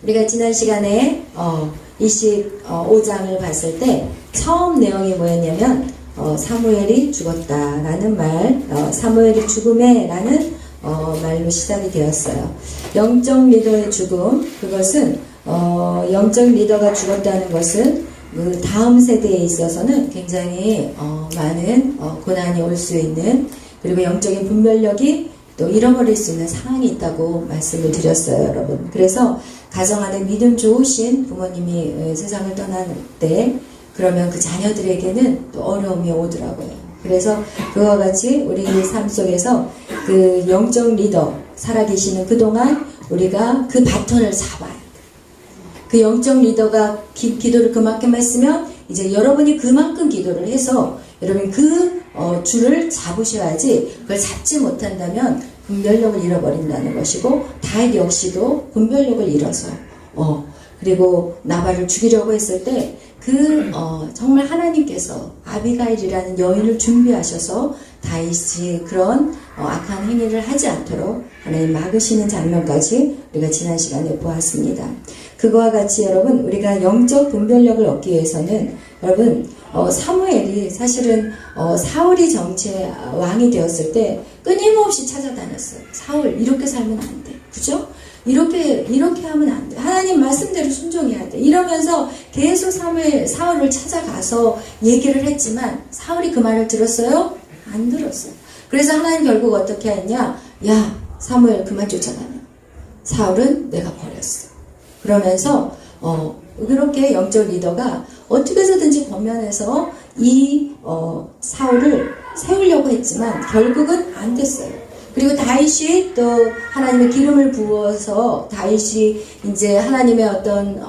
우리가 지난 시간에 25장을 봤을 때 처음 내용이 뭐였냐면 사무엘이 죽었다라는 말, 사무엘이 죽음에 라는 말로 시작이 되었어요. 영적 리더의 죽음, 그것은 영적 리더가 죽었다는 것은 그 다음 세대에 있어서는 굉장히 많은 고난이 올 수 있는, 그리고 영적인 분별력이 또 잃어버릴 수 있는 상황이 있다고 말씀을 드렸어요, 여러분. 그래서 가정 안에 믿음 좋으신 부모님이 세상을 떠날 때 그러면 그 자녀들에게는 또 어려움이 오더라고요. 그래서 그와 같이 우리 삶 속에서 그 영적 리더 살아계시는 그동안 우리가 그 바톤을 잡아야 돼. 그 영적 리더가 기도를 그만큼 했으면 이제 여러분이 그만큼 기도를 해서 여러분이 그 줄을 잡으셔야지, 그걸 잡지 못한다면 분별력을 잃어버린다는 것이고, 다윗 역시도 분별력을 잃어서 그리고 나발을 죽이려고 했을 때 정말 하나님께서 아비가일이라는 여인을 준비하셔서 다윗이 그런 악한 행위를 하지 않도록 하나님 막으시는 장면까지 우리가 지난 시간에 보았습니다. 그거와 같이 여러분, 우리가 영적 분별력을 얻기 위해서는 여러분, 사무엘이 사실은 사울이 정치의 왕이 되었을 때 끊임없이 찾아다녔어요. 사울, 이렇게 살면 안 돼. 그죠? 이렇게 하면 안 돼. 하나님 말씀대로 순종해야 돼. 이러면서 계속 사울을 찾아가서 얘기를 했지만 사울이 그 말을 들었어요? 안 들었어요. 그래서 하나님 결국 어떻게 했냐? 야, 사무엘 그만 쫓아다녀. 사울은 내가 버렸어. 그러면서 그렇게 영적 리더가 어떻게 해서든지 권면해서 이 사울을 세우려고 했지만 결국은 안 됐어요. 그리고 다윗이 또 하나님의 기름을 부어서 다윗이 이제 하나님의 어떤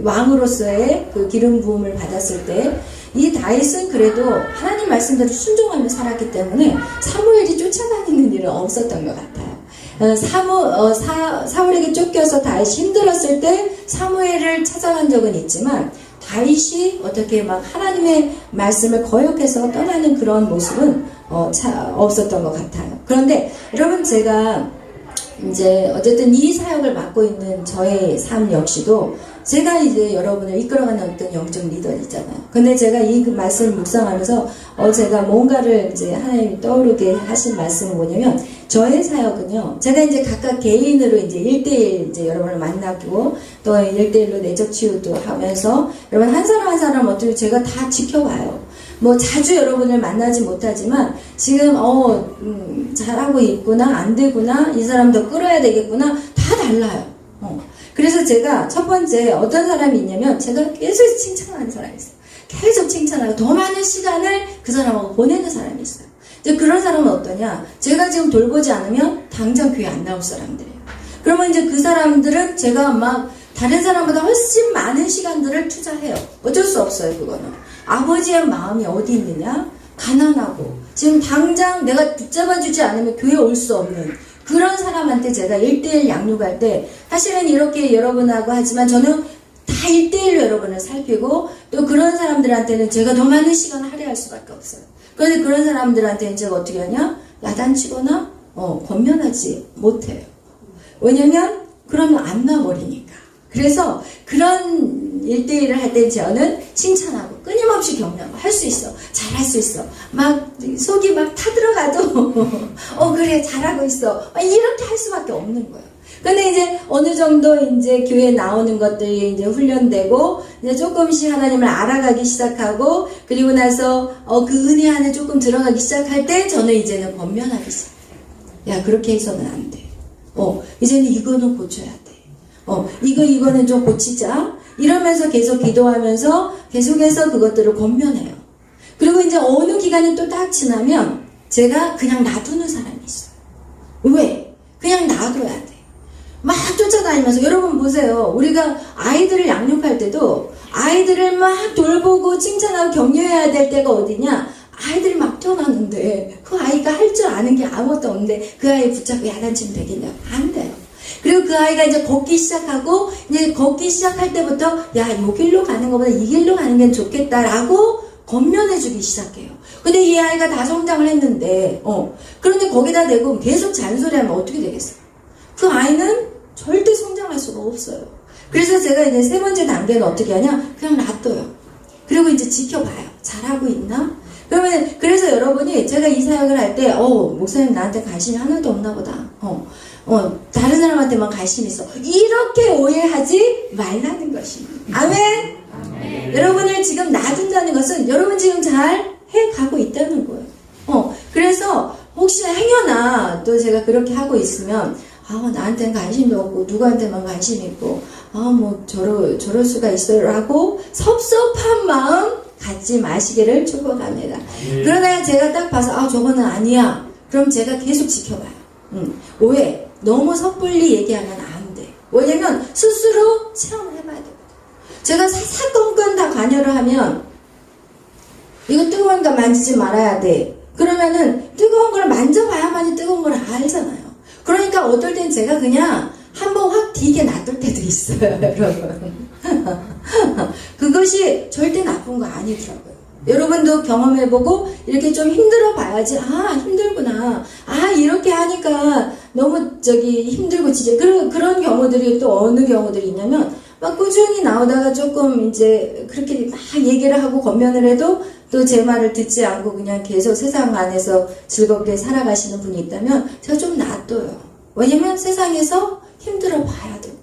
왕으로서의 그 기름 부음을 받았을 때 이 다윗은 그래도 하나님 말씀대로 순종하며 살았기 때문에 사무엘이 쫓아다니는 일은 없었던 것 같아요. 사울에게 쫓겨서 다윗이 힘들었을 때 사무엘을 찾아간 적은 있지만 다윗이 어떻게 막 하나님의 말씀을 거역해서 떠나는 그런 모습은 없었던 것 같아요. 그런데 여러분, 제가 이제 어쨌든 이 사역을 맡고 있는 저의 삶 역시도 제가 이제 여러분을 이끌어가는 어떤 영적 리더이잖아요. 근데 제가 이 말씀을 묵상하면서 제가 뭔가를 이제 하나님이 떠오르게 하신 말씀은 뭐냐면, 저의 사역은요, 제가 이제 각각 개인으로 이제 1대1 이제 여러분을 만나고 또 1대1로 내적 치유도 하면서 여러분 한 사람 한 사람 어떻게 제가 다 지켜봐요. 뭐 자주 여러분을 만나지 못하지만 지금 잘하고 있구나, 안 되구나, 이 사람 더 끌어야 되겠구나, 다 달라요. 그래서 제가 첫 번째 어떤 사람이 있냐면, 제가 계속 칭찬하는 사람이 있어요. 계속 칭찬하고 더 많은 시간을 그 사람하고 보내는 사람이 있어요. 이제 그런 사람은 어떠냐? 제가 지금 돌보지 않으면 당장 교회 안 나올 사람들이에요. 그러면 이제 그 사람들은 제가 막 다른 사람보다 훨씬 많은 시간들을 투자해요. 어쩔 수 없어요, 그거는. 아버지의 마음이 어디 있느냐? 가난하고 지금 당장 내가 붙잡아주지 않으면 교회 올 수 없는 그런 사람한테 제가 1대1 양육할 때 사실은 이렇게 여러분하고 하지만 저는 다 1대1로 여러분을 살피고 또 그런 사람들한테는 제가 더 많은 시간을 할애할 수밖에 없어요. 그런데 그런 사람들한테는 제가 어떻게 하냐? 야단치거나 권면하지 못해요. 왜냐면 그러면 안 나버리니까. 그래서 그런 1대1을 할 때 저는 칭찬하고 끊임없이 격려하고 할 수 있어, 잘할 수 있어, 막 속이 막 타들어가도 그래 잘하고 있어, 이렇게 할 수밖에 없는 거예요. 근데 이제 어느 정도 이제 교회에 나오는 것들이 이제 훈련되고 이제 조금씩 하나님을 알아가기 시작하고 그리고 나서 그 은혜 안에 조금 들어가기 시작할 때 저는 이제는 권면하기 시작해요. 야, 그렇게 해서는 안 돼. 이제는 이거는 고쳐야 돼. 이거는 좀 고치자. 이러면서 계속 기도하면서 계속해서 그것들을 권면해요. 그리고 이제 어느 기간이 또 딱 지나면 제가 그냥 놔두는 사람이 있어요. 왜? 그냥 놔둬야 돼. 막 쫓아다니면서, 여러분 보세요. 우리가 아이들을 양육할 때도 아이들을 막 돌보고 칭찬하고 격려해야 될 때가 어디냐? 아이들이 막 태어났는데 그 아이가 할 줄 아는 게 아무것도 없는데 그 아이 붙잡고 야단치면 되겠냐? 안 돼요. 그리고 그 아이가 이제 걷기 시작하고, 이제 걷기 시작할 때부터, 야, 요 길로 가는 것보다 이 길로 가는 게 좋겠다라고 권면해주기 시작해요. 근데 이 아이가 다 성장을 했는데, 그런데 거기다 대고 계속 잔소리하면 어떻게 되겠어요? 그 아이는 절대 성장할 수가 없어요. 그래서 제가 이제 세 번째 단계는 어떻게 하냐? 그냥 놔둬요. 그리고 이제 지켜봐요. 잘하고 있나? 그러면, 그래서 여러분이 제가 이 사역을 할 때, 목사님 나한테 관심이 하나도 없나 보다. 다른 사람한테만 관심이 있어. 이렇게 오해하지 말라는 것입니다. 아멘? 여러분을 지금 놔둔다는 것은 여러분 지금 잘 해가고 있다는 거예요. 그래서 혹시나 행여나 또 제가 그렇게 하고 있으면, 나한테는 관심도 없고, 누구한테만 관심 있고, 저럴 수가 있어요. 라고 섭섭한 마음 갖지 마시기를 축복합니다. 그러나 제가 딱 봐서, 저거는 아니야. 그럼 제가 계속 지켜봐요. 왜? 너무 섣불리 얘기하면 안 돼. 왜냐면 스스로 체험을 해봐야 돼요. 제가 사사건건 다 관여를 하면, 이거 뜨거우니까 만지지 말아야 돼. 그러면은 뜨거운 걸 만져봐야만이 뜨거운 걸 알잖아요. 그러니까 어떨 땐 제가 그냥 한번 확 디게 놔둘 때도 있어요, 여러분. 그것이 절대 나쁜 거 아니더라고요. 여러분도 경험해보고 이렇게 좀 힘들어 봐야지. 힘들구나. 이렇게 하니까 너무 힘들고 진짜 그런 경우들이 또 어느 경우들이 있냐면 막 꾸준히 나오다가 조금 이제 그렇게 막 얘기를 하고 권면을 해도 또 제 말을 듣지 않고 그냥 계속 세상 안에서 즐겁게 살아가시는 분이 있다면 제가 좀 놔둬요. 왜냐면 세상에서 힘들어 봐야 되거든요.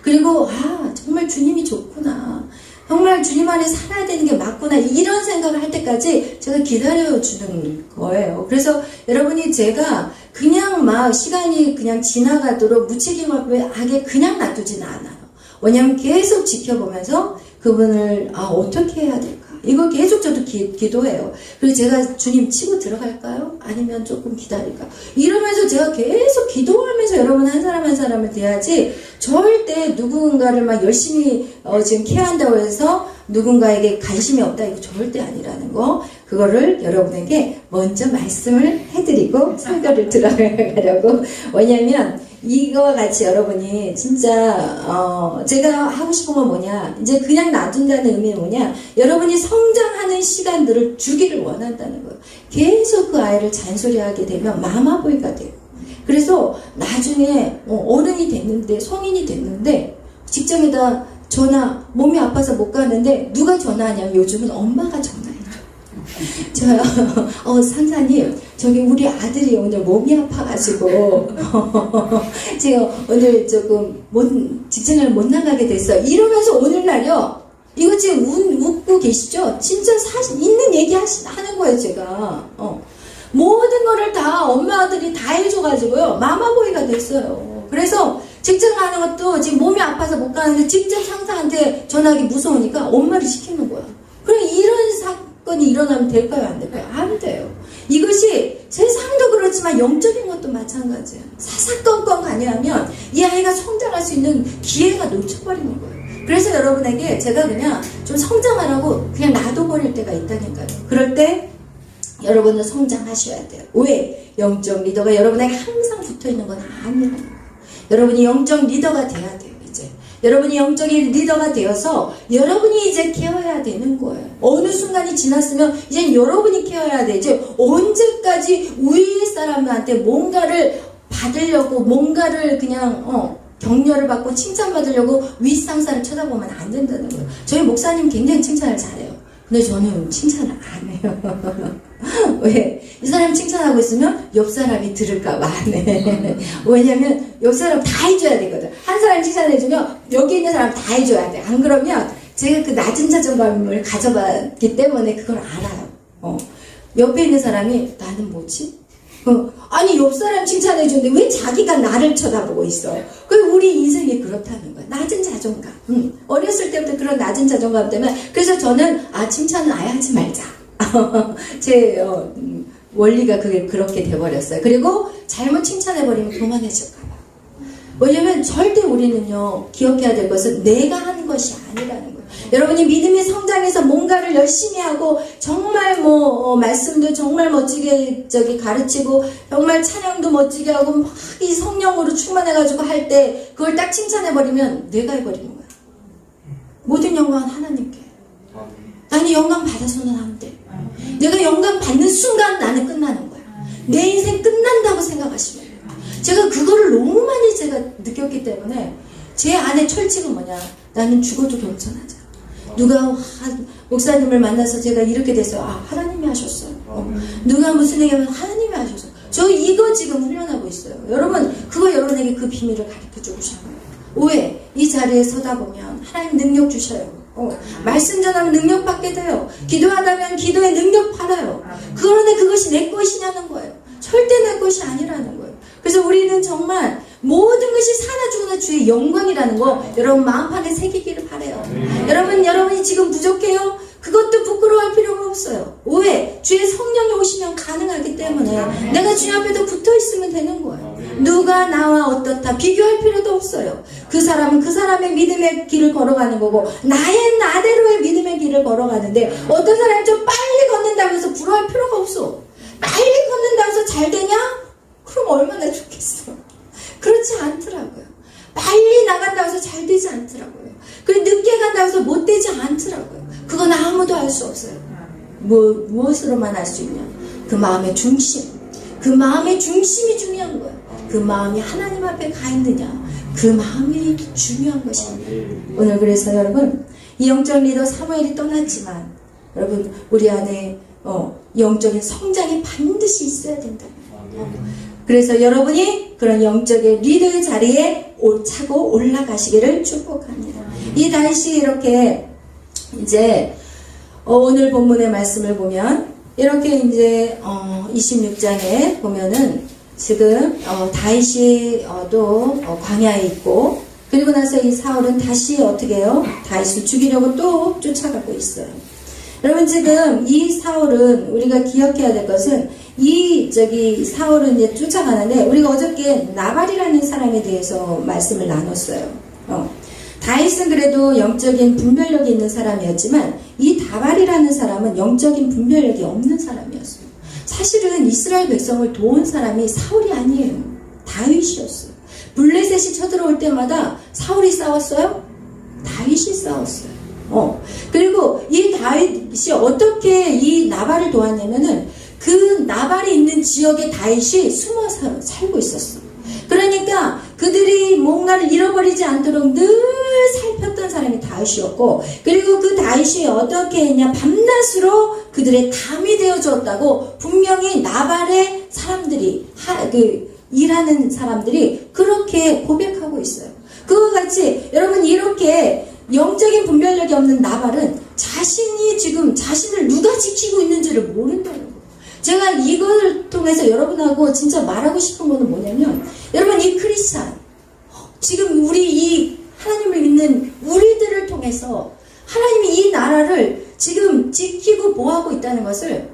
그리고 정말 주님이 좋구나. 정말 주님 안에 살아야 되는 게 맞구나. 이런 생각을 할 때까지 제가 기다려주는 거예요. 그래서 여러분이 제가 그냥 막 시간이 그냥 지나가도록 무책임하게 그냥 놔두진 않아요. 왜냐면 계속 지켜보면서 그분을 어떻게 해야 될까? 이거 계속 저도 기도해요. 그리고 제가 주님 치고 들어갈까요? 아니면 조금 기다릴까? 이러면서 제가 계속 기도하면서 여러분 한 사람 한 사람을 대하지 절대 누군가를 막 열심히 지금 케어한다고 해서 누군가에게 관심이 없다 이거 절대 아니라는 거 그거를 여러분에게 먼저 말씀을 해드리고 설교를 들어가려고 왜냐면 이거와 같이 여러분이 진짜 제가 하고 싶은 건 뭐냐 이제 그냥 놔둔다는 의미는 뭐냐 여러분이 성장하는 시간들을 주기를 원한다는 거예요. 계속 그 아이를 잔소리하게 되면 마마보이가 돼요. 그래서 나중에 어른이 됐는데 성인이 됐는데 직장에다 전화 몸이 아파서 못 가는데 누가 전화하냐면 요즘은 엄마가 전화해요. 저요 상사님 저기 우리 아들이 오늘 몸이 아파가지고 제가 오늘 조금 직장을 못 나가게 됐어요. 이러면서 오늘날요 이거 지금 웃고 계시죠? 진짜 사실 있는 얘기 하는 거예요. 제가 모든 거를 다 엄마 아들이 다 해줘가지고요 마마보이가 됐어요. 그래서 직장 가는 것도 지금 몸이 아파서 못 가는데 직접 상사한테 전화하기 무서우니까 엄마를 시키는 거야. 그럼 이런 사건이 일어나면 될까요? 안 될까요? 안 돼요. 이것이 세상도 그렇지만 영적인 것도 마찬가지예요. 사사건건 관여하면 이 아이가 성장할 수 있는 기회가 놓쳐버리는 거예요. 그래서 여러분에게 제가 그냥 좀 성장하라고 그냥 놔둬버릴 때가 있다니까요. 그럴 때 여러분은 성장하셔야 돼요. 왜? 영적 리더가 여러분에게 항상 붙어있는 건 아니에요. 여러분이 영적 리더가 돼야 돼요. 이제 여러분이 영적인 리더가 되어서 여러분이 이제 케어해야 되는 거예요. 어느 순간이 지났으면 이제 여러분이 케어해야 돼. 이제 언제까지 위에 사람한테 뭔가를 받으려고 뭔가를 그냥 격려를 받고 칭찬받으려고 윗상사를 쳐다보면 안 된다는 거예요. 저희 목사님 굉장히 칭찬을 잘해요. 근데 저는 칭찬을 안 해요. 왜? 이 사람 칭찬하고 있으면 옆 사람이 들을까 봐 안 해. 왜냐면 옆 사람 다 해줘야 되거든. 한 사람 칭찬해주면 여기 있는 사람 다 해줘야 돼. 안 그러면 제가 그 낮은 자존감을 가져봤기 때문에 그걸 알아요. 옆에 있는 사람이 나는 뭐지? 아니 옆 사람 칭찬해주는데 왜 자기가 나를 쳐다보고 있어? 우리 인생이 그렇다는 거야. 낮은 자존감. 어렸을 때부터 그런 낮은 자존감 때문에 그래서 저는 칭찬은 아예 하지 말자. 제 원리가 그게 그렇게 돼버렸어요. 그리고 잘못 칭찬해버리면 교만해질까봐. 왜냐면 절대 우리는요 기억해야 될 것은 내가 하는 것이 아니라는 거예요. 여러분이 믿음이 성장해서 뭔가를 열심히 하고 정말 말씀도 정말 멋지게 가르치고 정말 찬양도 멋지게 하고 막 이 성령으로 충만해가지고 할 때 그걸 딱 칭찬해버리면 내가 해버리는 거야. 모든 영광은 하나님께. 나는 영광 받아서는 안 돼. 내가 영광 받는 순간 나는 끝나는 거야. 내 인생 끝난다고 생각하시면 돼요. 제가 그거를 너무 많이 제가 느꼈기 때문에 제 안에 철칙은 뭐냐? 나는 죽어도 괜찮아져. 누가 목사님을 만나서 제가 이렇게 돼서 하나님이 하셨어요. 누가 무슨 얘기하면 하나님이 하셨어요. 저 이거 지금 훈련하고 있어요. 여러분 그거 여러분에게 그 비밀을 가르쳐주고 싶어요. 왜? 이 자리에 서다 보면 하나님 능력 주셔요. 말씀 전하면 능력 받게 돼요. 기도하다면 기도의 능력 받아요. 그런데 그것이 내 것이냐는 거예요. 절대 내 것이 아니라는 거예요. 그래서 우리는 정말 모든 것이 사나 죽으나 주의 영광이라는 거 여러분 마음판에 새기기를 바라요. 여러분이 지금 부족해요? 그것도 부끄러워할 필요가 없어요. 왜? 주의 성령이 오시면 가능하기 때문에 내가 주님 앞에도 붙어 있으면 되는 거예요. 누가 나와 어떻다 비교할 필요도 없어요. 그 사람은 그 사람의 믿음의 길을 걸어가는 거고 나의 나대로의 믿음의 길을 걸어가는데 어떤 사람이 좀 빨리 걷는다고 해서 부러워할 필요가 없어. 빨리 걷는다고 해서 잘 되냐? 그럼 얼마나 좋겠어. 그렇지 않더라고요. 빨리 나간다고 해서 잘 되지 않더라고요. 그리고 늦게 간다고 해서 못 되지 않더라고요. 그건 아무도 알 수 없어요. 무엇으로만 알 수 있냐? 그 마음의 중심. 그 마음의 중심이 중요한 거예요. 그 마음이 하나님 앞에 가 있느냐? 그 마음이 중요한 것입니다. 오늘 그래서 여러분 이 영적 리더 사무엘이 떠났지만 여러분 우리 안에 영적인 성장이 반드시 있어야 된다. 그래서 여러분이 그런 영적인 리더의 자리에 차고 올라가시기를 축복합니다. 이 다윗이 이렇게 이제 오늘 본문의 말씀을 보면 이렇게 이제 26장에 보면은 지금 다윗이 또 광야에 있고 그리고 나서 이 사울은 다시 어떻게 해요? 다윗을 죽이려고 또 쫓아가고 있어요. 여러분 지금 이 사울은 우리가 기억해야 될 것은 사울은 이제 쫓아가는데 우리가 어저께 나발이라는 사람에 대해서 말씀을 나눴어요. 다윗은 그래도 영적인 분별력이 있는 사람이었지만 이 나발이라는 사람은 영적인 분별력이 없는 사람이었어요. 사실은 이스라엘 백성을 도운 사람이 사울이 아니에요. 다윗이었어요. 블레셋이 쳐들어올 때마다 사울이 싸웠어요? 다윗이 싸웠어요. 그리고 이 다윗이 어떻게 이 나발을 도왔냐면은 그 나발이 있는 지역에 다윗이 숨어서 살고 있었어. 그러니까 그들이 뭔가를 잃어버리지 않도록 늘 살폈던 사람이 다윗이었고 그리고 그 다윗이 어떻게 했냐 밤낮으로 그들의 담이 되어주었다고 분명히 나발의 사람들이 일하는 사람들이 그렇게 고백하고 있어요. 그와 같이 여러분 이렇게 영적인 분별력이 없는 나발은 자신이 지금 자신을 누가 지키고 있는지를 모른다는 거예요. 제가 이걸 통해서 여러분하고 진짜 말하고 싶은 거는 뭐냐면 여러분 이 크리스찬 지금 우리 이 하나님을 믿는 우리들을 통해서 하나님이 이 나라를 지금 지키고 보호하고 있다는 것을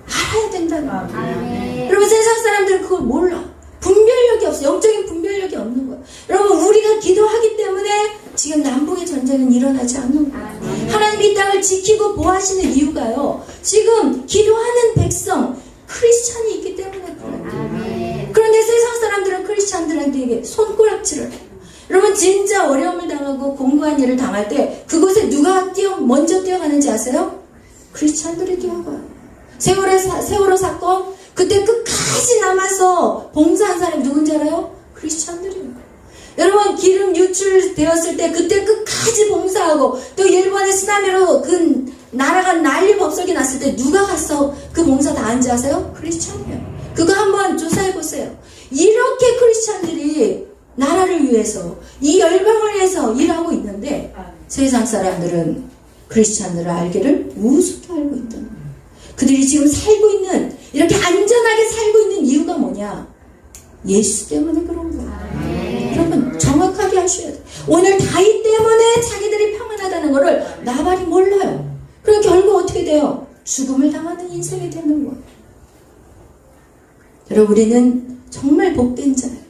알아야 된다는 거예요. 여러분 세상 사람들은 그걸 몰라. 분별력이 없어. 영적인 분별력이 없는 거예요. 여러분 우리가 기도하기 때문에 지금 남북의 전쟁은 일어나지 않는 거예요. 하나님이 이 땅을 지키고 보호하시는 이유가요. 지금 기도하는 백성 크리스찬이 있기 때문에 그래요. 그런데 세상 사람들은 크리스찬들한테 손가락질을 해요. 여러분 진짜 어려움을 당하고 공부한 일을 당할 때 그곳에 누가 먼저 뛰어가는지 아세요? 크리스찬들이 뛰어가요. 세월호 사건 그때 끝까지 남아서 봉사한 사람이 누군지 알아요? 크리스찬들이에요. 여러분 기름 유출되었을 때 그때 끝까지 봉사하고 또 일본의 쓰나미로 그 나라가 난리 법석이 났을 때 누가 가서 그 봉사 다 한지 아세요? 크리스찬이에요. 그거 한번 조사해보세요. 이렇게 크리스찬들이 나라를 위해서 이 열방을 위해서 일하고 있는데 세상 사람들은 크리스찬들을 알기를 우습게 알고 있다는 거예요. 그들이 지금 살고 있는 이렇게 안전하게 살고 있는 이유가 뭐냐? 예수 때문에 그런 거예요. 여러분 정확하게 하셔야 돼요. 오늘 다윗 때문에 자기들이 평안하다는 것을 나발이 몰라요. 그럼 결국 어떻게 돼요? 죽음을 당하는 인생이 되는 거예요. 여러분 우리는 정말 복된 자예요.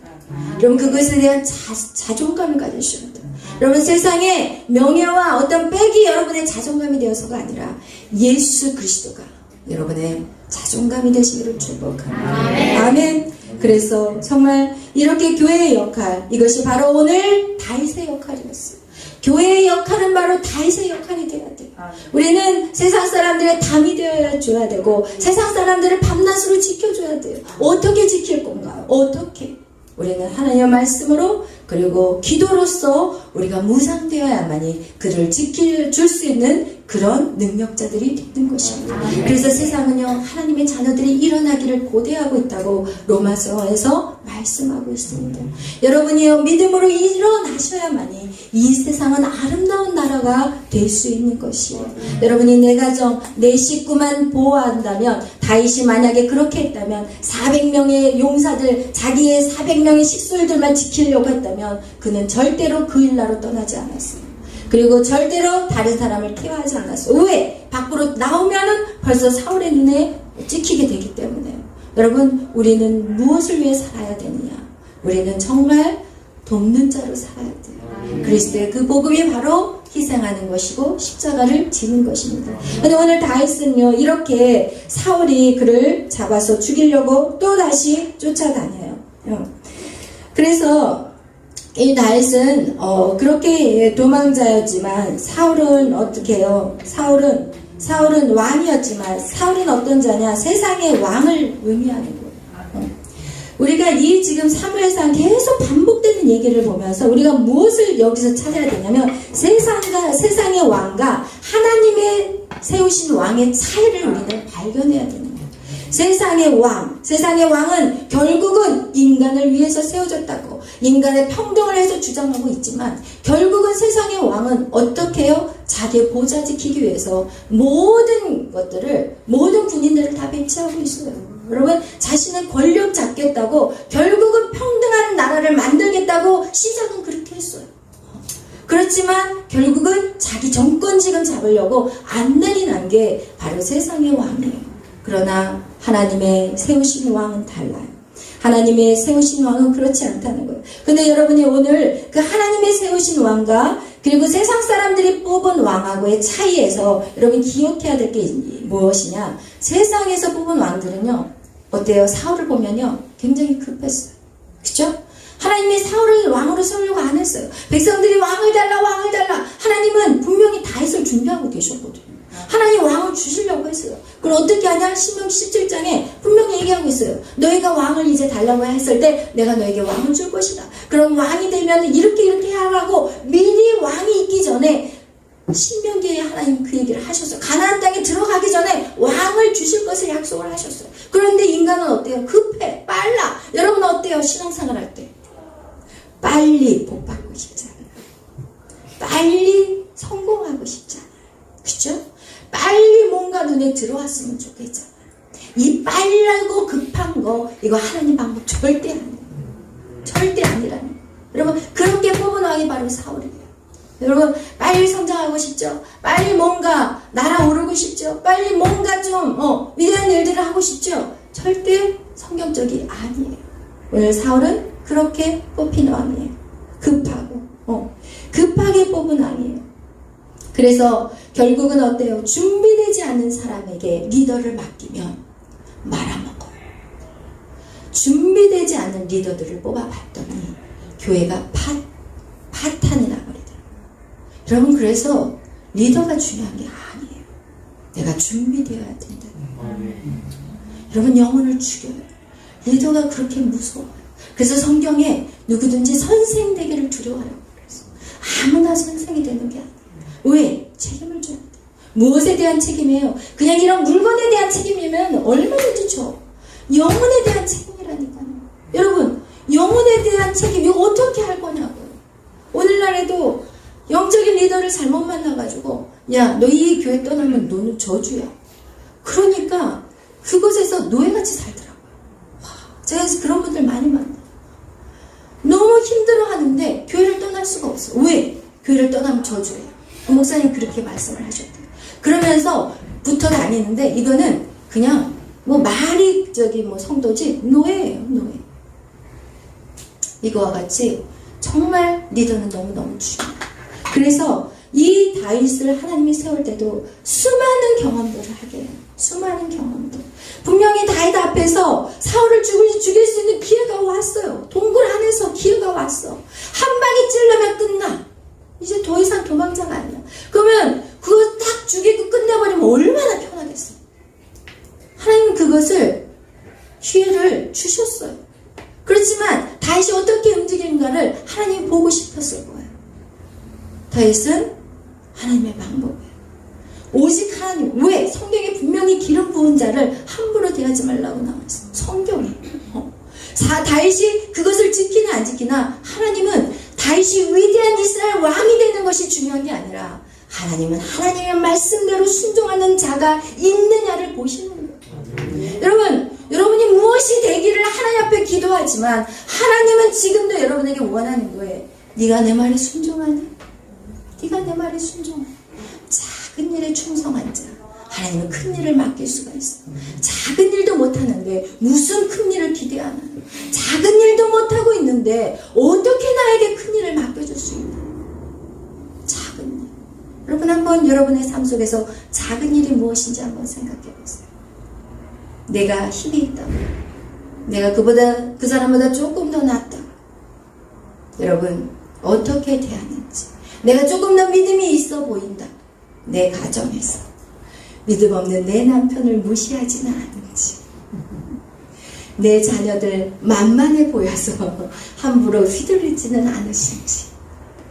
여러분 그것에 대한 자존감을 가지셔야 돼요. 여러분 세상에 명예와 어떤 빽이 여러분의 자존감이 되어서가 아니라 예수 그리스도가 여러분의 자존감이 되시기를 축복합니다. 아멘. 그래서 정말 이렇게 교회의 역할, 이것이 바로 오늘 다윗의 역할이었어요. 교회의 역할은 바로 다윗의 역할이 되어야 돼요. 우리는 세상 사람들의 담이 되어줘야 되고 세상 사람들을 밤낮으로 지켜줘야 돼요. 어떻게 지킬 건가요? 어떻게? 우리는 하나님의 말씀으로 그리고 기도로서 우리가 무장되어야만이 그를 지켜줄 수 있는 그런 능력자들이 되는 것입니다. 그래서 세상은요, 하나님의 자녀들이 일어나기를 고대하고 있다고 로마서에서 말씀하고 있습니다. 여러분이요, 믿음으로 일어나셔야만이 이 세상은 아름다운 나라가 될 수 있는 것이에요. 여러분이 내 가정, 내 식구만 보호한다면, 다윗이 만약에 그렇게 했다면 400명의 용사들, 자기의 400명의 식솔들만 지키려고 했다면 그는 절대로 그 일나로 떠나지 않았어요. 그리고 절대로 다른 사람을 케어하지 않았어요. 왜? 밖으로 나오면은 벌써 사울의 눈에 찍히게 되기 때문에요. 여러분, 우리는 무엇을 위해 살아야 되느냐? 우리는 정말 돕는 자로 살아야 돼요. 그리스도의 그 복음이 바로 희생하는 것이고 십자가를 지는 것입니다. 근데 오늘 다윗은요, 이렇게 사울이 그를 잡아서 죽이려고 또 다시 쫓아다녀요. 그래서 이 다윗은 그렇게 도망자였지만 사울은 어떻게 해요? 사울은 왕이었지만 사울은 어떤 자냐? 세상의 왕을 의미하는 거예요. 우리가 이 지금 사무엘상 계속 반복되는 얘기를 보면서 우리가 무엇을 여기서 찾아야 되냐면 세상의 왕과 하나님의 세우신 왕의 차이를 우리는 발견해야 되는 거예요. 세상의 왕은 결국은 인간을 위해서 세워졌다고 인간의 평등을 해서 주장하고 있지만 결국은 세상의 왕은 어떻게 해요? 자기의 보좌 지키기 위해서 모든 군인들을 다 배치하고 있어요. 여러분, 자신의 권력 잡겠다고 결국은 평등한 나라를 만들겠다고 시작은 그렇게 했어요. 그렇지만 결국은 자기 정권지금 잡으려고 안 내리난 게 바로 세상의 왕이에요. 그러나 하나님의 세우신 왕은 달라요. 하나님의 세우신 왕은 그렇지 않다는 거예요. 근데 여러분이 오늘 그 하나님의 세우신 왕과 그리고 세상 사람들이 뽑은 왕하고의 차이에서 여러분 기억해야 될 게 무엇이냐? 세상에서 뽑은 왕들은요, 어때요? 사울을 보면요, 굉장히 급했어요. 그죠? 하나님이 사울을 왕으로 세우려고 안 했어요. 백성들이 왕을 달라. 하나님은 분명히 다윗을 준비하고 계셨거든요. 하나님 왕을 주시려고 했어요. 그럼 어떻게 하냐? 신명기 17장에 분명히 얘기하고 있어요. 너희가 왕을 이제 달라고 했을 때 내가 너에게 왕을 줄 것이다. 그럼 왕이 되면 이렇게 하라고 미리 왕이 있기 전에 신명기에 하나님 그 얘기를 하셨어요. 가나안 땅에 들어가기 전에 왕을 주실 것을 약속을 하셨어요. 그런데 인간은 어때요? 급해, 빨라. 여러분 어때요? 신앙생활 할 때 빨리 복 받고 싶잖아요. 빨리 성공하고 싶잖아요. 그렇죠? 빨리 뭔가 눈에 들어왔으면 좋겠잖아요. 이 빨라고 급한 거, 이거 하나님 방법 절대 아니에요. 절대 아니라는 거예요. 여러분, 그렇게 뽑은 왕이 바로 사울이에요. 여러분, 빨리 성장하고 싶죠? 빨리 뭔가 날아오르고 싶죠? 빨리 뭔가 좀 위대한 일들을 하고 싶죠? 절대 성경적이 아니에요. 오늘 사울은 그렇게 뽑힌 왕이에요. 급하게 뽑은 왕이에요. 그래서 결국은 어때요? 준비되지 않은 사람에게 리더를 맡기면 말아먹어요. 준비되지 않은 리더들을 뽑아봤더니 교회가 파탄이 나버리더라고요. 여러분, 그래서 리더가 중요한 게 아니에요. 내가 준비되어야 된다. 여러분, 영혼을 죽여요. 리더가 그렇게 무서워요. 그래서 성경에 누구든지 선생 되기를 두려워하라고 그랬어요. 아무나 선생이 되는 게 아니에요. 왜? 책임을 져야 돼요. 무엇에 대한 책임이에요? 그냥 이런 물건에 대한 책임이면 얼마든지 줘. 영혼에 대한 책임이라니까요. 여러분, 영혼에 대한 책임 이거 어떻게 할 거냐고요. 오늘날에도 영적인 리더를 잘못 만나가지고 야, 너 이 교회 떠나면 너는 저주야. 그러니까 그곳에서 노예같이 살더라고요. 제가 그런 분들 많이 만나요. 너무 힘들어하는데 교회를 떠날 수가 없어요. 왜? 교회를 떠나면 저주예요. 목사님 그렇게 말씀을 하셨대요. 그러면서 붙어 다니는데 이거는 그냥 말이 성도지 노예예요. 노예. 이거와 같이 정말 리더는 너무너무 중요해요. 그래서 이 다윗을 하나님이 세울 때도 수많은 경험들을 하게 해요. 수많은 경험들. 분명히 다윗 앞에서 사울을 죽일 수 있는 기회가 왔어요. 동굴 안에서 기회가 왔어. 한 방에 찔러면 끝나. 이제 더 이상 도망자가 아니야. 그러면 그거 딱 죽이고 끝내버리면 얼마나 편하겠어요. 하나님은 그것을 기회를 주셨어요. 그렇지만 다윗이 어떻게 움직이는가를 하나님이 보고 싶었을 거예요. 다윗은 하나님의 방법이에요. 오직 하나님. 왜? 성경에 분명히 기름 부은 자를 함부로 대하지 말라고 나와있어요. 성경에. 다윗이 그것을 지키나 안 지키나 하나님은 다윗이 위대한 이스라엘 왕이 되는 것이 중요한 게 아니라 하나님은 하나님의 말씀대로 순종하는 자가 있느냐를 보시는 거예요. 여러분이 무엇이 되기를 하나님 앞에 기도하지만 하나님은 지금도 여러분에게 원하는 거예요. 네가 내 말에 순종하니? 네가 내 말에 순종하니? 작은 일에 충성한 자 하나님은 큰 일을 맡길 수가 있어. 작은 일도 못하는데 무슨 큰 일을 기대하나? 작은 일도 못하고 있는데 어떻게 나에게 큰 일을 맡겨줄 수 있나? 작은 일. 여러분 한번 여러분의 삶 속에서 작은 일이 무엇인지 한번 생각해 보세요. 내가 힘이 있다고, 내가 그 사람보다 조금 더 낫다고, 여러분 어떻게 대하는지, 내가 조금 더 믿음이 있어 보인다, 내 가정에서 믿음 없는 내 남편을 무시하지는 않은지, 내 자녀들 만만해 보여서 함부로 휘둘리지는 않으신지.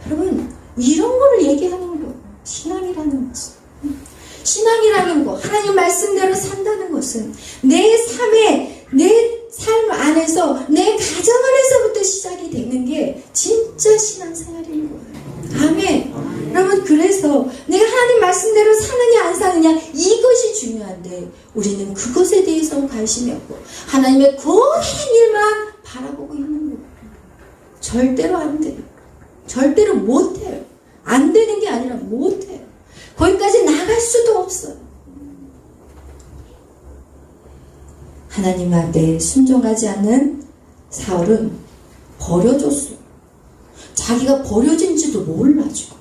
여러분 이런 거를 얘기하는 거 신앙이라는 것은, 신앙이라는 거, 하나님 말씀대로 산다는 것은 내 삶 안에서, 내 가정 안에서부터 시작이 되는 게 진짜 신앙생활인 거예요. 아멘. 여러분 그래서 내가 하나님 말씀대로 사느냐 안 사느냐 이것이 중요한데 우리는 그것에 대해서는 관심이 없고 하나님의 거대한 일만 바라보고 있는 거예요. 절대로 안 돼요. 절대로 못해요. 안 되는 게 아니라 못해요. 거기까지 나갈 수도 없어요. 하나님 앞에 순종하지 않는 사울은 버려졌어요. 자기가 버려진지도 몰라지고.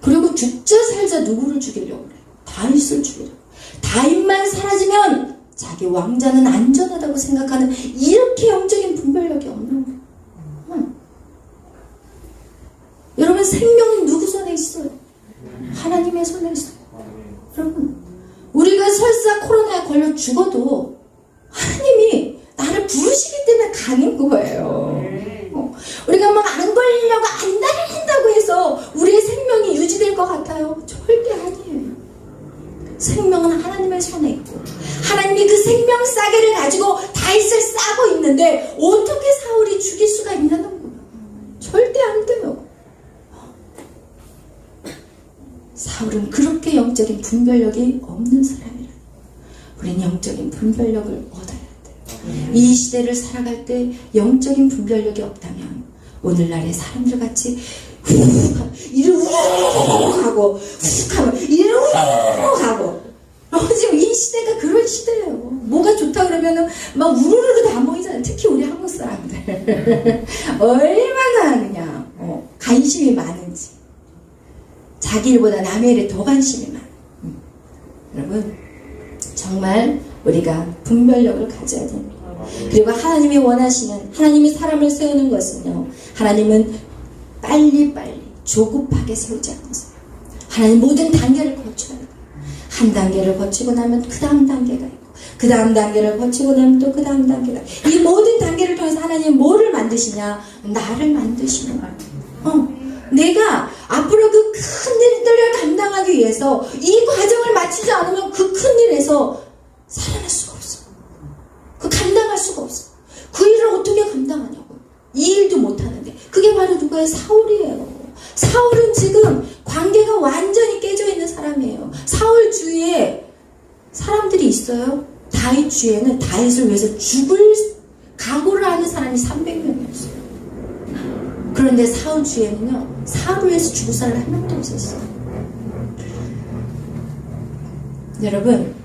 그리고 죽자 살자 누구를 죽이려고 그래? 다윗을 죽이려고. 다윗만 사라지면 자기 왕자는 안전하다고 생각하는 이렇게 영적인 분별력이 없는 거예요. 여러분 생명은 누구 손에 있어요? 하나님의 손에 있어요. 여러분 우리가 설사 코로나에 걸려 죽어도 하나님이 나를 부르시기 때문에 가는 거예요. 우리가 막 안 걸리려고 안달린다고 해서 우리의 생명이 유지될 것 같아요? 절대 아니에요. 생명은 하나님의 손에 있고 하나님이 그 생명 싸개를 가지고 다윗을 싸고 있는데 어떻게 사울이 죽일 수가 있냐는 거예요. 절대 안 돼요. 사울은 그렇게 영적인 분별력이 없는 사람이라. 우리는 영적인 분별력을 얻어야 돼요. 이 시대를 살아갈 때 영적인 분별력이 없다면 오늘날의 사람들 같이 이리로 하고 훅 하고 이리로 하고 지금 이 시대가 그런 시대예요. 뭐가 좋다 그러면은 막 우르르 다 모이잖아요. 특히 우리 한국 사람들 얼마나 그냥 관심이 많은지, 자기 일보다 남의 일에 더 관심이 많아요. 여러분 정말 우리가 분별력을 가져야 됩니다. 그리고 하나님이 원하시는, 하나님이 사람을 세우는 것은요, 하나님은 빨리빨리 조급하게 세우지 않으세요. 하나님 모든 단계를 거쳐야 돼요. 한 단계를 거치고 나면 그 다음 단계가 있고, 그 다음 단계를 거치고 나면 또 그 다음 단계가 있고, 이 모든 단계를 통해서 하나님이 뭐를 만드시냐? 나를 만드시는 거예요. 내가 앞으로 그 큰 일들을 감당하기 위해서 이 과정을 마치지 않으면 그 큰 일에서 살아날 수가 없어. 그 감당할 수가 없어. 그 일을 어떻게 감당하냐고. 이 일도 못하는데. 그게 바로 누가요? 사울이에요. 사울은 지금 관계가 완전히 깨져 있는 사람이에요. 사울 주위에 사람들이 있어요. 다윗 주위에는 다윗을 위해서 죽을 각오를 하는 사람이 300명이었어요. 그런데 사울 주위에는요, 사울을 위해서 죽을 사람이 한 명도 없었어요. 여러분,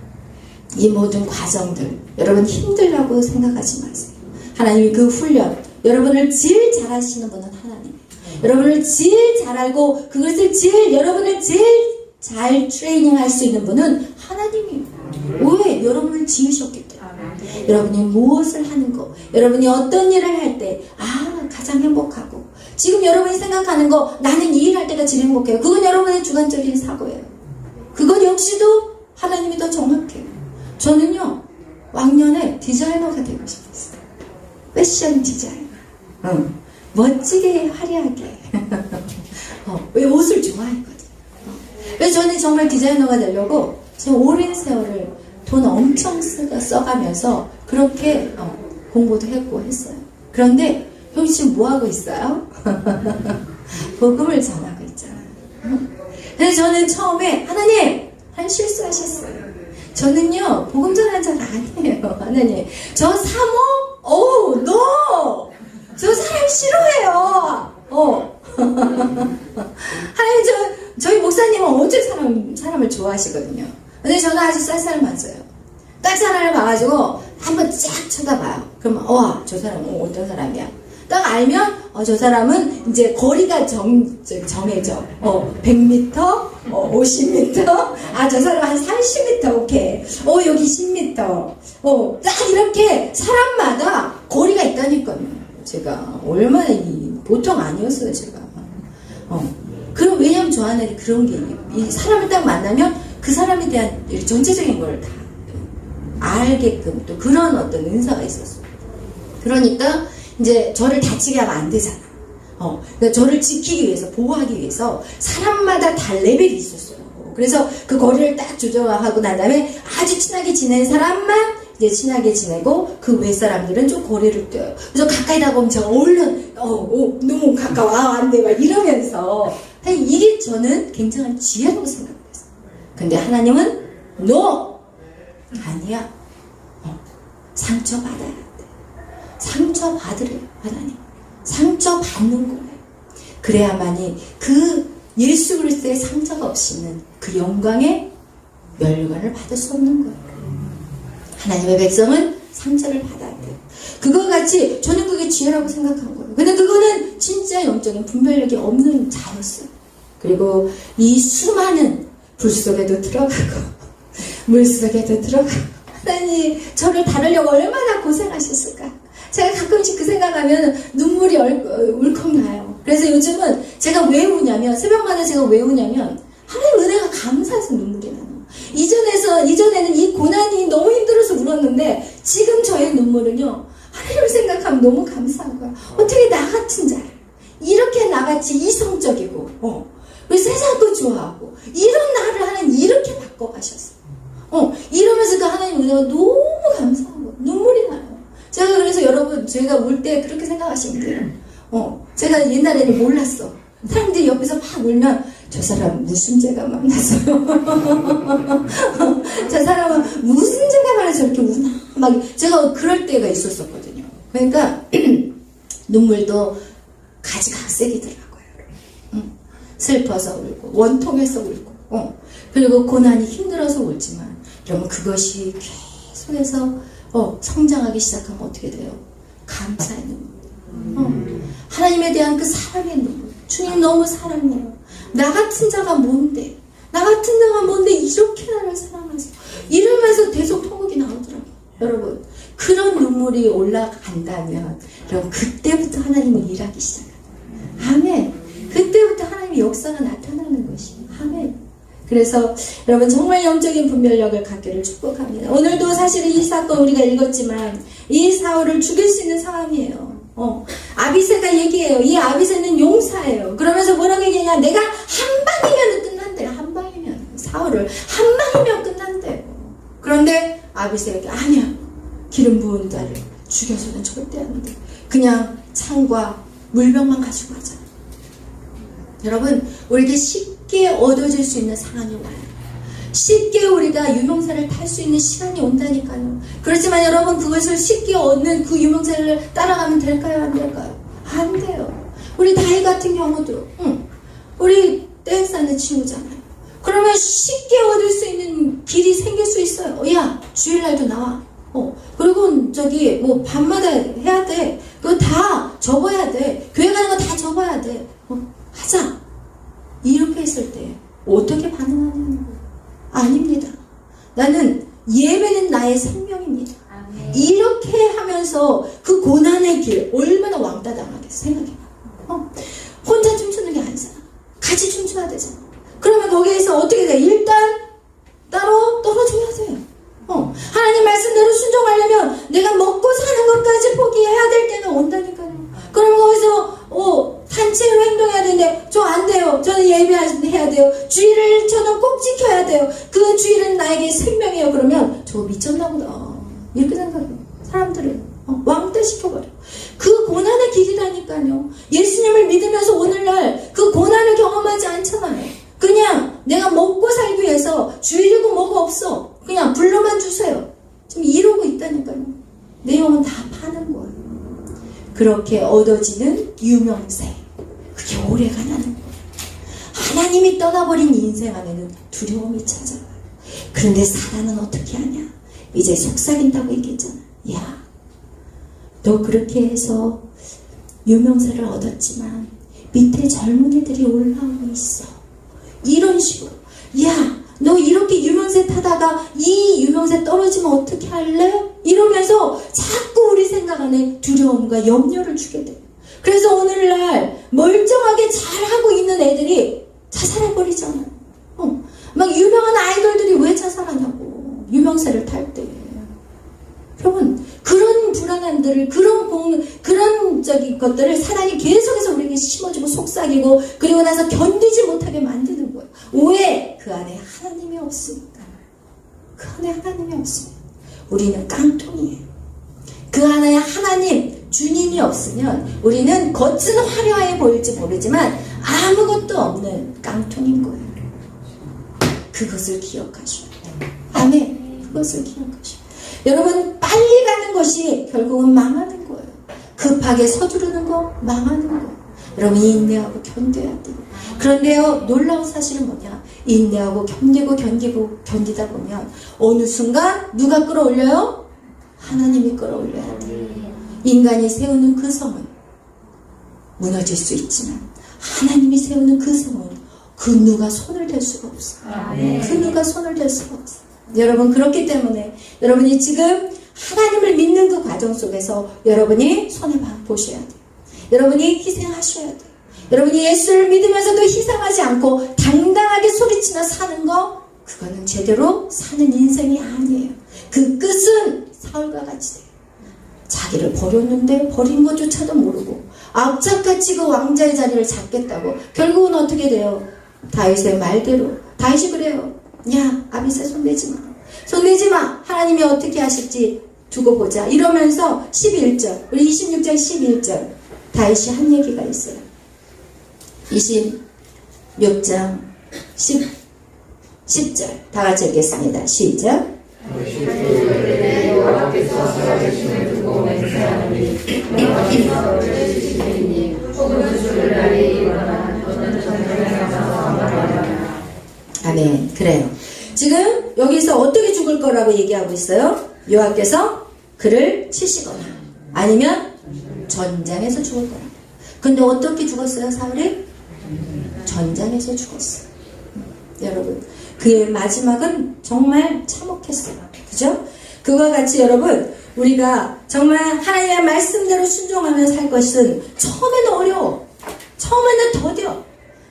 이 모든 과정들, 여러분 힘들다고 생각하지 마세요. 하나님이 그 훈련, 여러분을 제일 잘하시는 분은 하나님. 여러분을 제일 잘 알고 그것을 여러분을 제일 잘 트레이닝 할 수 있는 분은 하나님이에요. 왜? 여러분을 지으셨기 때문에. 여러분이 무엇을 하는 거, 여러분이 어떤 일을 할 때 가장 행복하고, 지금 여러분이 생각하는 거, 나는 이 일 할 때가 제일 행복해요. 그건 여러분의 주관적인 사고예요. 그건 역시도 하나님이 더 정확해요. 저는요, 왕년에 디자이너가 되고 싶었어요. 패션 디자이너. 멋지게 화려하게. 왜 옷을 좋아했거든. 그래서 저는 정말 디자이너가 되려고 지금 오랜 세월을 돈 엄청 써가면서 그렇게 공부도 했고 했어요. 그런데 형이 지금 뭐 하고 있어요? 복음을 전하고 있잖아요. 그래서 저는 처음에 하나님 실수하셨어요. 저는요 복음 전하는 자가 아니에요. 하나님 저 사모? no! 저 사람 싫어해요. 하나님 저희 목사님은 엄청 사람을 좋아하시거든요. 근데 저는 아주 쌀쌀맞아요. 딱 사람을 봐가지고 한번 쫙 쳐다봐요. 그러면 저 사람은 어떤 사람이야? 딱 알면 저 사람은 이제 거리가 정해져. 100m, 50m, 저 사람 한 30m, 오케이. 여기 10m. 딱 이렇게 사람마다 거리가 있다니까요. 제가 얼마나 보통 아니었어요, 제가. 그럼 왜냐면 저 안에 그런 게 이 사람을 딱 만나면 그 사람에 대한 전체적인 걸 다 알게끔 또 그런 어떤 은사가 있었어요. 그러니까 이제 저를 다치게 하면 안 되잖아. 그러니까 저를 지키기 위해서, 보호하기 위해서 사람마다 다 레벨이 있었어요. 그래서 그 거리를 딱 조정하고 난 다음에 아주 친하게 지낸 사람만 이제 친하게 지내고 그 외 사람들은 좀 거리를 둬요. 그래서 가까이 다가오면 제가 얼른 너무 가까워 안 돼 막 이러면서 이게 저는 굉장한 지혜라고 생각했어요. 근데 하나님은 no! 아니야. 상처받아야 돼. 상처받으래요, 하나님. 상처받는 거예요. 그래야만이 그 예수 그리스도의 상처가 없이는 그 영광의 멸관을 받을 수 없는 거예요. 하나님의 백성은 상처를 받아야 돼요. 그거 같이 저는 그게 지혜라고 생각한 거예요. 근데 그거는 진짜 영적인 분별력이 없는 자였어요. 그리고 이 수많은 불 속에도 들어가고 물 속에도 들어가고 하나님 저를 다루려고 얼마나 고생하셨을까. 제가 가끔씩 그 생각하면 눈물이 울컥 나요. 그래서 요즘은 제가 왜 우냐면 새벽마다 제가 왜 우냐면 하나님 은혜가 감사해서 눈물이 나요. 이전에는 이 고난이 너무 힘들어서 울었는데 지금 저의 눈물은요 하나님을 생각하면 너무 감사하고요. 어떻게 나 같은 자를 이렇게 나같이 이성적이고 세상도 좋아하고 이런 나를 하나님 이렇게 바꿔가셨어요. 이러면서 그 하나님 은혜가 너무 감사하고 눈물이 나요. 제가 그래서 여러분 제가 울 때 그렇게 생각하시면 돼요. 제가 옛날에는 몰랐어. 사람들이 옆에서 막 울면 저 사람 무슨 죄가 많아서요. 저 사람은 무슨 죄가 많아서 저렇게 우나 막 제가 그럴 때가 있었거든요. 그러니까 눈물도 가지각색이더라고요. 슬퍼서 울고 원통해서 울고 그리고 고난이 힘들어서 울지만 여러분 그것이 계속해서 성장하기 시작하면 어떻게 돼요? 감사의 눈물. 하나님에 대한 그 사랑의 눈물. 주님 너무 사랑해요. 나 같은 자가 뭔데? 나 같은 자가 뭔데 이렇게 나를 사랑하세요? 이러면서 계속 통곡이 나오더라고요. 여러분 그런 눈물이 올라간다면 여러분 그때부터 하나님은 일하기 시작합니다. 아멘. 그때부터 하나님의 역사가 나타나는 것이에요. 아멘. 그래서 여러분 정말 영적인 분별력을 갖기를 축복합니다. 오늘도 사실은 이 사건 우리가 읽었지만 이 사울을 죽일 수 있는 상황이에요. 아비새가 얘기해요. 이 아비새는 용사예요. 그러면서 뭐라고 얘기하냐? 내가 한 방이면 끝난대요. 한 방이면 사울을 한 방이면 끝난대요. 그런데 아비새에게 아니야. 기름 부은 자를 죽여서는 절대 안 돼. 그냥 창과 물병만 가지고 가자. 여러분 우리에게 쉽게 얻어질 수 있는 상황이 와요. 쉽게 우리가 유명세를 탈 수 있는 시간이 온다니까요. 그렇지만 여러분 그것을 쉽게 얻는 그 유명세를 따라가면 될까요? 안 될까요? 안 돼요. 우리 다희 같은 경우도 우리 댄스 하는 친구잖아요. 그러면 쉽게 얻을 수 있는 길이 생길 수 있어요. 야 주일날도 나와. 그리고 저기 뭐 밤마다 해야 돼. 그거 다 접어야 돼. 교회 가는 거 다 접어야 돼. 하자. 이렇게 했을 때 어떻게 반응하냐는 거예요. 아닙니다. 나는 예배는 나의 생명입니다. 아멘. 이렇게 하면서 그 고난의 길 얼마나 왕따당하겠어 생각해봐. 혼자 춤추는 게 아니잖아. 같이 춤춰야 되잖아. 그러면 거기에서 어떻게 돼? 일단 따로 떨어져야 돼요. 하나님 말씀대로 순종하려면 내가 먹고 사는 것까지 포기해야 될 단체로 행동해야 되는데 저 안 돼요. 저는 예배해야 돼요. 주일을 저는 꼭 지켜야 돼요. 그 주일은 나에게 생명이에요. 그러면 저 미쳤나 보다. 이렇게 생각해요. 사람들은 왕따 시켜버려. 그 고난의 길이라니까요. 예수님을 믿으면서 오늘날 그 고난을 경험하지 않잖아요. 그냥 내가 먹고 살기 위해서 주일이고 뭐가 없어. 그냥 불러만 주세요. 지금 이러고 있다니까요. 내 영은 다 파는 거예요. 그렇게 얻어지는 유명세. 그게 오래가 나는 거예요. 하나님이 떠나버린 인생 안에는 두려움이 찾아와요. 그런데 사단은 어떻게 하냐? 이제 속삭인다고 얘기했잖아. 야, 너 그렇게 해서 유명세를 얻었지만 밑에 젊은이들이 올라오고 있어. 이런 식으로. 야, 너 이렇게 유명세 타다가 이 유명세 떨어지면 어떻게 할래? 이러면서 자꾸 우리 생각 안에 두려움과 염려를 주게 돼. 그래서 오늘날 멀쩡하게 잘하고 있는 애들이 자살해버리잖아요. 막 유명한 아이돌들이 왜 자살하냐고. 유명세를 탈 때. 여러분, 그런 불안함들을, 그런 것들을 사단이 계속해서 우리에게 심어주고 속삭이고, 그리고 나서 견디지 못하게 만드는 거예요. 왜? 그 안에 하나님이 없으니까. 그 안에 하나님이 없으면 우리는 깡통이에요. 그 안에 하나님, 주님이 없으면 우리는 겉은 화려해 보일지 모르지만 아무것도 없는 깡통인 거예요. 그것을 기억하셔야 돼요. 아멘. 그것을 기억하셔야 돼요. 여러분, 빨리 가는 것이 결국은 망하는 거예요. 급하게 서두르는 거 망하는 거예요. 여러분, 인내하고 견뎌야 돼요. 그런데요, 놀라운 사실은 뭐냐? 인내하고 견디다 보면 어느 순간 누가 끌어올려요? 하나님이 끌어올려야 돼요. 인간이 세우는 그 성은 무너질 수 있지만 하나님이 세우는 그 성은 그 누가 손을 댈 수가 없어요. 그 누가 손을 댈 수가 없어요. 여러분, 그렇기 때문에 여러분이 지금 하나님을 믿는 그 과정 속에서 여러분이 손해보셔야 돼요. 여러분이 희생하셔야 돼요. 여러분이 예수를 믿으면서도 희생하지 않고 당당하게 소리치며 사는 거, 그거는 제대로 사는 인생이 아니에요. 그 끝은 사울과 같이 돼요. 자기를 버렸는데 버린 것조차도 모르고 악착같이 그 왕자의 자리를 잡겠다고. 결국은 어떻게 돼요? 다윗의 말대로. 다윗이 그래요. 야, 아비새 손대지 마. 손대지 마. 하나님이 어떻게 하실지 두고 보자. 이러면서 11절, 우리 26장 11절 다윗이 한 얘기가 있어요. 26장 10절 다 같이 읽겠습니다. 시작. 여호와께서 살아계심을 두고 맹세하노니 여호와께서 지시리니 혹은 주를 날이 일어나 너는 전쟁에서 말하라. 아멘. 그래요. 지금 여기서 어떻게 죽을 거라고 얘기하고 있어요? 여호와께서 그를 치시거나 아니면 전장에서 죽을 거라. 근데 어떻게 죽었어요, 사울이? 전장에서 죽었어요. 여러분, 그의 마지막은 정말 참혹했어요. 그죠? 그와 같이 여러분, 우리가 정말 하나님의 말씀대로 순종하며 살 것은 처음에는 어려워. 처음에는 더뎌.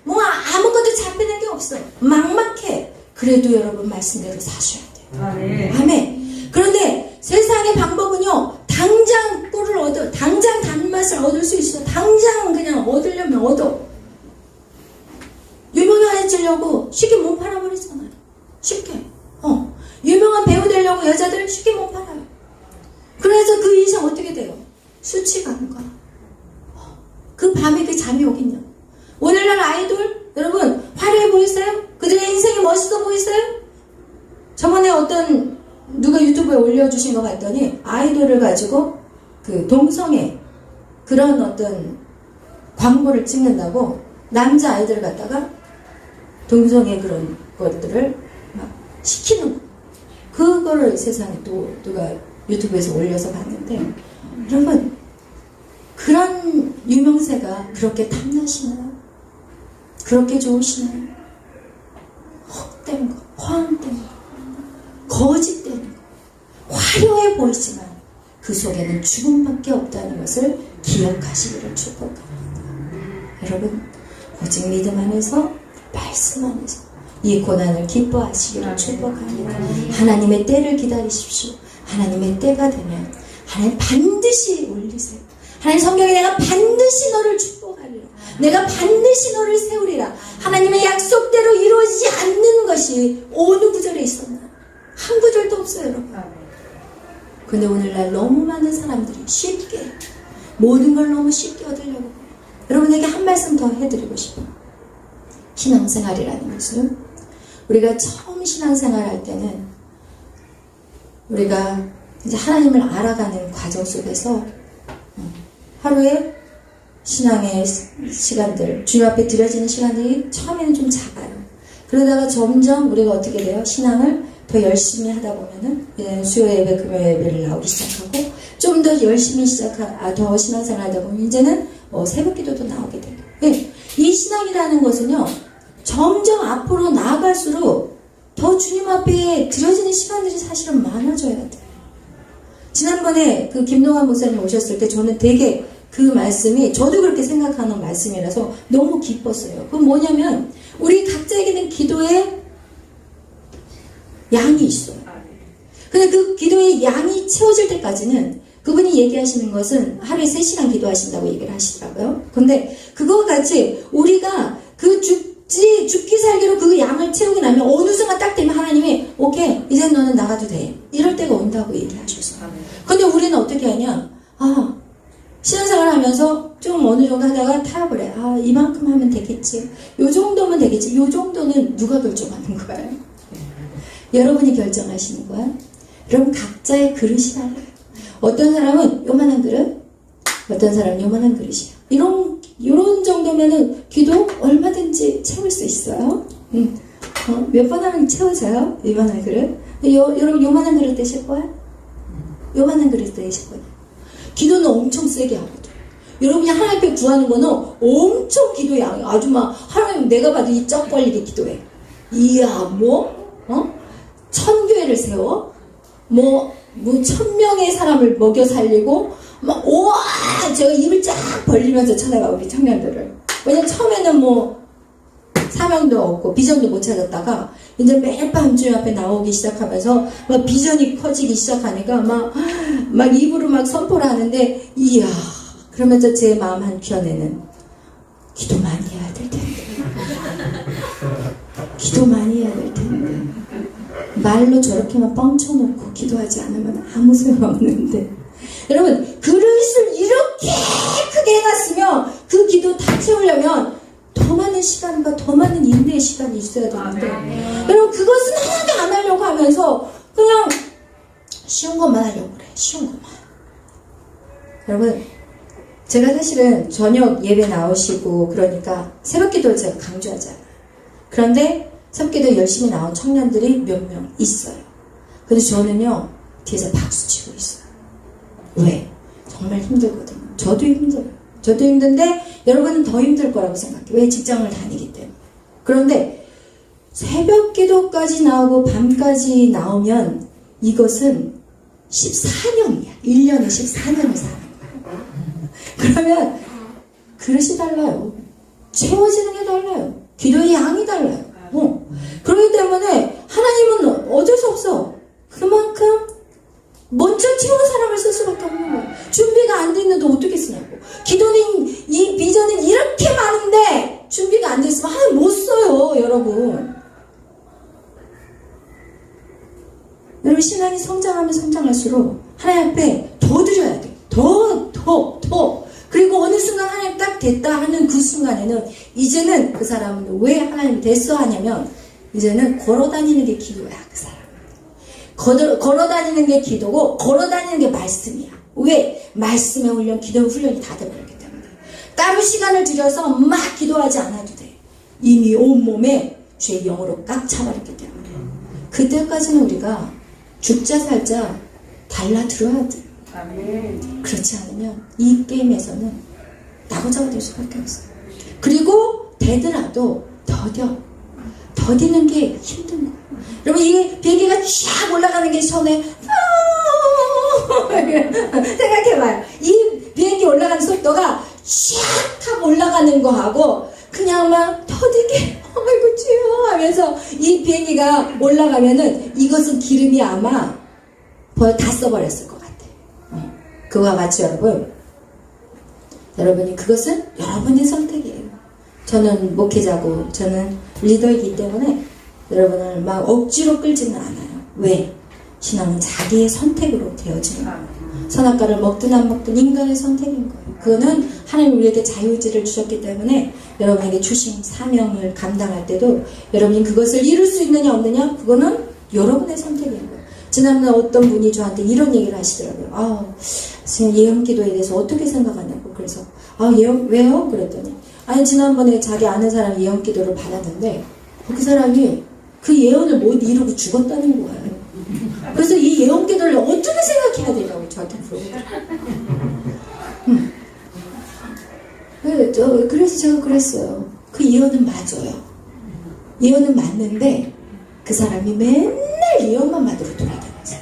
뭐 아무것도 잡히는 게 없어. 막막해. 그래도 여러분 말씀대로 사셔야 돼요. 아멘. 그런데 세상의 방법은요, 당장 꿀을 얻어, 당장 단맛을 얻을 수 있어. 당장 그냥 얻으려면 얻어. 유명해지려고 쉽게 못 팔아버리잖아요. 쉽게. 유명한 배우 되려고 여자들 쉽게 못 팔아요. 그래서 그 인생 어떻게 돼요? 수치 가는 거야. 그 밤에 그 잠이 오겠냐. 오늘날 아이돌, 여러분, 화려해 보이세요? 그들의 인생이 멋있어 보이세요? 저번에 어떤 누가 유튜브에 올려주신 거 봤더니 아이돌을 가지고 그 동성애 그런 어떤 광고를 찍는다고 남자 아이들을 갖다가 동성애 그런 것들을 막 시키는 거. 그거를 세상에 또 누가 유튜브에서 올려서 봤는데, 여러분, 그런 유명세가 그렇게 탐나시나요? 그렇게 좋으시나요? 헛된 거, 허황된 거, 거짓된 거, 화려해 보이지만 그 속에는 죽음밖에 없다는 것을 기억하시기를 축복합니다. 여러분, 오직 믿음 안에서, 말씀 안에서 이 고난을 기뻐하시기를 축복합니다. 하나님의 때를 기다리십시오. 하나님의 때가 되면 하나님 반드시 올리세요. 하나님 성경에 내가 반드시 너를 축복하리라. 내가 반드시 너를 세우리라. 하나님의 약속대로 이루어지지 않는 것이 어느 구절에 있었나? 한 구절도 없어요, 여러분. 근데 오늘날 너무 많은 사람들이 쉽게 모든 걸 너무 쉽게 얻으려고. 여러분에게 한 말씀 더 해드리고 싶어요. 신앙생활이라는 것은 우리가 처음 신앙생활 할 때는 우리가 이제 하나님을 알아가는 과정 속에서 하루에 신앙의 시간들, 주님 앞에 드려지는 시간들이 처음에는 좀 작아요. 그러다가 점점 우리가 어떻게 돼요? 신앙을 더 열심히 하다 보면은 수요 예배, 금요 예배를 나오기 시작하고 좀 더 열심히 더 신앙생활 하다 보면 이제는 새벽 기도도 나오게 돼요. 네. 이 신앙이라는 것은요, 점점 앞으로 나아갈수록 더 주님 앞에 드려지는 시간들이 사실은 많아져야 돼요. 지난번에 그 김동환 목사님 오셨을 때 저는 되게 그 말씀이 저도 그렇게 생각하는 말씀이라서 너무 기뻤어요. 그건 뭐냐면 우리 각자에게는 기도의 양이 있어요. 근데 그 기도의 양이 채워질 때까지는 그분이 얘기하시는 것은 하루에 3시간 기도하신다고 얘기를 하시더라고요. 근데 그거와 같이 우리가 그 죽기 살기로 그 양을 채우고 나면 어느 순간 딱 되면 하나님이 오케이 이제 너는 나가도 돼 이럴 때가 온다고 얘기하셨어요. 근데 우리는 어떻게 하냐, 신앙생활 하면서 좀 어느 정도 하다가 타협을 해. 이만큼 하면 되겠지, 요 정도면 되겠지. 요 정도는 누가 결정하는 거예요? 여러분이 결정하시는 거야. 여러분 각자의 그릇이 달라요. 어떤 사람은 요만한 그릇, 어떤 사람은 요만한 그릇이에요. 이런 정도면은 기도 얼마든지 채울 수 있어요. 몇 번 하면 채워져요? 요만한 그릇. 여러분 요만한 그릇 되실 거야? 요만한 그릇 되실 거야? 기도는 엄청 세게 하거든. 여러분이 하나님 앞에 구하는 거는 엄청 기도의 양이 아주 막 하나님 내가 봐도 이 쩍 벌리게 기도해. 이야 천교회를 세워? 1000명의 사람을 먹여 살리고 우와 제가 입을 쫙 벌리면서 쳐다봐 우리 청년들을. 왜냐면 처음에는 사명도 없고 비전도 못 찾았다가 이제 매일 밤 주님 앞에 나오기 시작하면서 막 비전이 커지기 시작하니까 막 입으로 막 선포를 하는데 이야 그러면서 제 마음 한켠에는 기도 많이 해야 될 텐데 기도 많이 해야 될 텐데 말로 저렇게만 뻥쳐놓고 기도하지 않으면 아무 소용없는데 여러분 그릇을 이렇게 크게 해놨으면 그 기도 다 채우려면 더 많은 시간과 더 많은 인내의 시간이 있어야 되는데 여러분 그것은 하나도 안 하려고 하면서 그냥 쉬운 것만 하려고 그래. 쉬운 것만. 여러분 제가 사실은 저녁 예배 나오시고 그러니까 새벽기도를 제가 강조하잖아요. 그런데 새벽기도 열심히 나온 청년들이 몇 명 있어요. 근데 저는요 뒤에서 박수치고 있어요. 왜? 정말 힘들거든요. 저도 힘들어요. 저도 힘든데 여러분은 더 힘들 거라고 생각해요. 왜? 직장을 다니기 때문에. 그런데 새벽 기도까지 나오고 밤까지 나오면 이것은 14년이야. 1년에 14년을 사는 거예요. 그러면 그릇이 달라요. 채워지는 게 달라요. 기도의 양이 달라요. 그렇기 때문에 하나님은 어쩔 수 없어. 그만큼 먼저 채운 사람을 쓸 수밖에 없는 거예요. 준비가 안 돼 있는데 어떻게 쓰냐고. 기도는 이 비전은 이렇게 많은데 준비가 안 돼 있으면 하나님 못 써요, 여러분. 여러분 신앙이 성장하면 성장할수록 하나님 앞에 더 드려야 돼. 더. 그리고 어느 순간 하나님 딱 됐다 하는 그 순간에는 이제는 그 사람은 왜 하나님 됐어 하냐면 이제는 걸어다니는 게 기도야. 그 사람 걸어다니는 게 기도고 걸어다니는 게 말씀이야. 왜? 말씀의 훈련, 기도의 훈련이 다 돼버렸기 때문에 따로 시간을 들여서 막 기도하지 않아도 돼. 이미 온몸에 죄의 영으로 꽉 차버렸기 때문에 그때까지는 우리가 죽자 살자 달라들어야 돼. 그렇지 않으면 이 게임에서는 나고자가 될 수밖에 없어요. 그리고 되더라도 더디는 게 힘든 거예요. 여러분 이 비행기가 쫙 올라가는 게 처음에 생각해봐요. 이 비행기 올라가는 속도가 쫙 하고 올라가는 거하고 그냥 막 더디게 아이고 주여 하면서 이 비행기가 올라가면은 이것은 기름이 아마 다 써버렸을 것 같아요. 그와 같이 여러분이 그것은 여러분의 선택이에요. 저는 목회자고 저는 리더이기 때문에 여러분을 막 억지로 끌지는 않아요. 왜? 신앙은 자기의 선택으로 되어지는 거예요. 선악과를 먹든 안 먹든 인간의 선택인 거예요. 그거는 하나님 우리에게 자유의지를 주셨기 때문에 여러분에게 주신 사명을 감당할 때도 여러분이 그것을 이룰 수 있느냐 없느냐 그거는 여러분의 선택인 거예요. 지난번에 어떤 분이 저한테 이런 얘기를 하시더라고요. 선생님 예언기도에 대해서 어떻게 생각하냐고. 그래서 예언 왜요? 그랬더니 아니 지난번에 자기 아는 사람이 예언기도를 받았는데 그 사람이 그 예언을 못 이루고 죽었다는 거예요. 그래서 이 예언기도를 어떻게 생각해야 되냐고 저한테 물어보더라고요. 그래서 제가 그랬어요. 그 예언은 맞아요. 예언은 맞는데 그 사람이 맨날 예언만 받으러 돌아다녔어요.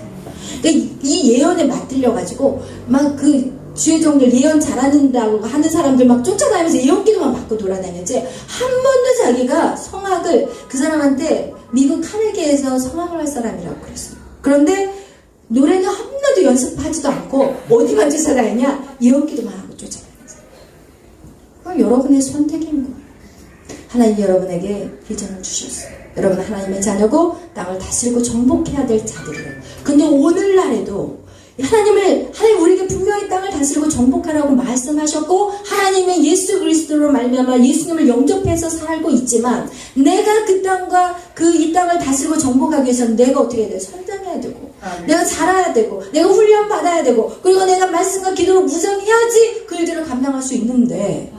그러니까 이 예언에 맞들려가지고 막 그 주의 종들 예언 잘하는다고 하는 사람들 막 쫓아다니면서 예언기도만 받고 돌아다녔지 한 번도 자기가 성악을 그 사람한테 미국 카네기에서 성악을 할 사람이라고 그랬어요. 그런데 노래는 한 번도 연습하지도 않고 어디만 쫓아다니냐 예언기도만 하고 쫓아다녔어요. 그럼 여러분의 선택인 거예요. 하나님 여러분에게 비전을 주셨어요. 여러분 하나님의 자녀고 땅을 다스리고 정복해야 될 자들이에요. 근데 오늘날에도 하나님 우리에게 분명히 땅을 다스리고 정복하라고 말씀하셨고 하나님의 예수 그리스도로 말미암아 예수님을 영접해서 살고 있지만 내가 그 땅과 이 땅을 다스리고 정복하기 위해서는 내가 어떻게 해야 돼? 성장해야 되고 내가 자라야 되고 내가 훈련 받아야 되고 그리고 내가 말씀과 기도로 무장해야지 그 일들을 감당할 수 있는데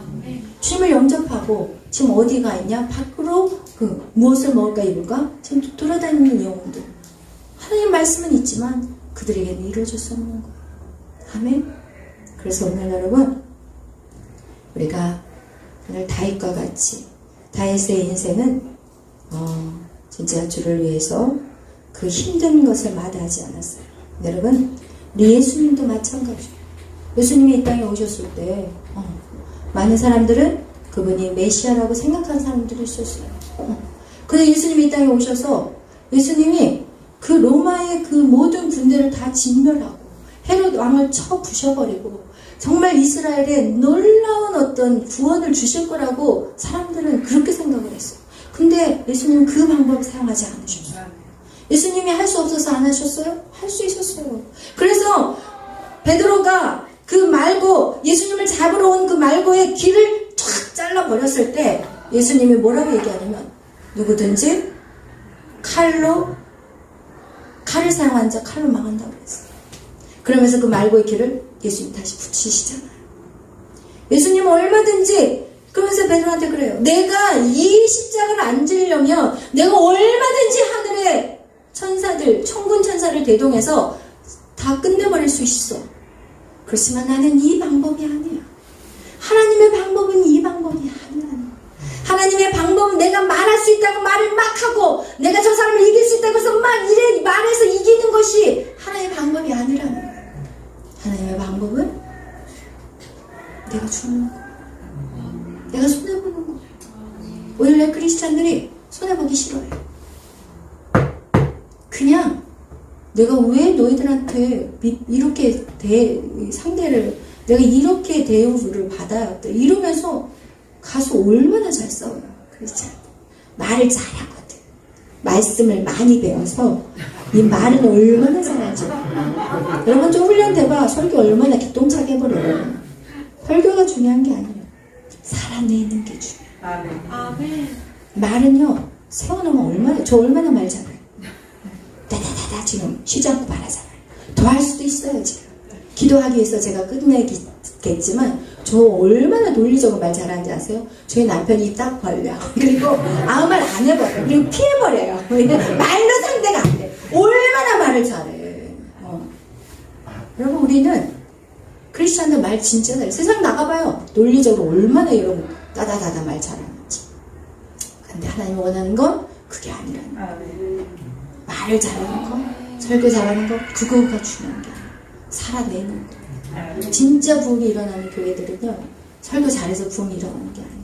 주님을 영접하고 지금 어디가 있냐? 밖으로 무엇을 먹을까 입을까? 지금 돌아다니는 영혼들 하나님 말씀은 있지만 그들에게는 이루어질 수 없는 거예요. 아멘. 그래서 오늘 여러분 우리가 오늘 다윗과 같이 다윗의 인생은 진짜 주를 위해서 그 힘든 것을 마다하지 않았어요. 여러분 우리 예수님도 마찬가지예요. 예수님이 이 땅에 오셨을 때 많은 사람들은 그분이 메시아라고 생각한 사람들이 있었어요. 그런데 예수님이 이 땅에 오셔서 예수님이 그 로마의 그 모든 군대를 다 진멸하고 헤롯 왕을 쳐 부셔버리고 정말 이스라엘에 놀라운 어떤 구원을 주실 거라고 사람들은 그렇게 생각을 했어요. 근데 예수님은 그 방법을 사용하지 않으셨어요. 예수님이 할 수 없어서 안 하셨어요? 할 수 있었어요. 그래서 베드로가 그 말고 예수님을 잡으러 온 그 말고의 길을 쫙 잘라버렸을 때 예수님이 뭐라고 얘기하냐면 누구든지 칼을 사용한 자 칼로 망한다고 그랬어요. 그러면서 그 말고의 길을 예수님 다시 붙이시잖아요. 예수님은 얼마든지 그러면서 베드로한테 그래요. 내가 이 십자가를 안 지려면 내가 얼마든지 하늘의 천사들 천군 천사를 대동해서 다 끝내버릴 수 있어. 그렇지만 나는 이 방법이 아니야. 하나님의 방법은 이 방법이 아니야. 하나님의 방법은 내가 말할 수 있다고 말을 막 하고 내가 저 사람을 이길 수 있다고 해서 막 이래 말해서 이기는 것이 하나님의 방법이 아니라는 거예요. 하나님의 방법은 내가 죽는 거, 내가 손해보는 거. 오늘날 크리스찬들이 손해보기 싫어요. 그냥 내가 왜 너희들한테 이렇게 상대를 내가 이렇게 대우를 받아야 돼 이러면서 가서 얼마나 잘 싸워요. 크리스찬 말을 잘하거든. 말씀을 많이 배워서 이 말은 얼마나 잘하지. 여러분 좀 훈련돼봐. 설교 얼마나 기똥차게 해버려요. 설교가 중요한 게 아니에요. 살아내는 게 중요해요. 아멘. 말은요 세워놓으면 얼마나 말 잘해요. 다다다다 지금 쉬지 않고 말하잖아요. 더 할 수도 있어요. 지금 기도하기 위해서 제가 끝내겠지만 저 얼마나 논리적으로 말 잘하는지 아세요? 저희 남편이 입 딱 벌려. 그리고 아무 말 안 해버려요. 그리고 피해버려요. 말로 상대가 안 돼. 얼마나 말을 잘해. 여러분 우리는 크리스찬들 말 진짜 잘해. 세상 나가봐요. 논리적으로 얼마나 여러분 따다다다 말 잘하는지. 근데 하나님 원하는 건 그게 아니라는 거예요. 말을 잘하는 거, 설교 잘하는 거 그거가 중요한 게 아니에요. 살아내는 거. 진짜 부흥이 일어나는 교회들은요 설교 잘해서 부흥이 일어나는 게 아니에요.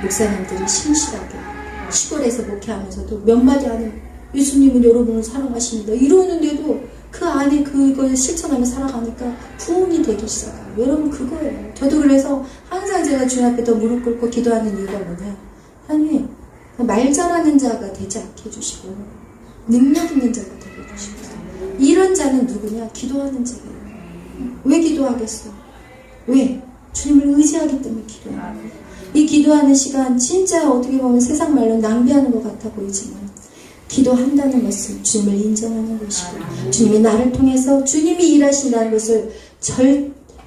목사님들이 신실하게 시골에서 목회하면서도 몇 마디 안 해요. 예수님은 여러분을 사랑하십니다 이러는데도 그 안에 그걸 실천하며 살아가니까 부흥이 되기 시작해요. 여러분 그거예요. 저도 그래서 항상 얼마나 제가 주님 앞에 더 무릎 꿇고 기도하는 이유가 뭐냐? 하나님, 말 잘하는 자가 되지 않게 해주시고 능력 있는 자가 되게 해주시고 이런 자는 누구냐? 기도하는 자예요. 왜 기도하겠어? 왜? 주님을 의지하기 때문에 기도해요. 이 기도하는 시간 진짜 어떻게 보면 세상 말로 낭비하는 것 같아 보이지만 기도한다는 것은 주님을 인정하는 것이고 주님이 나를 통해서 주님이 일하신다는 것을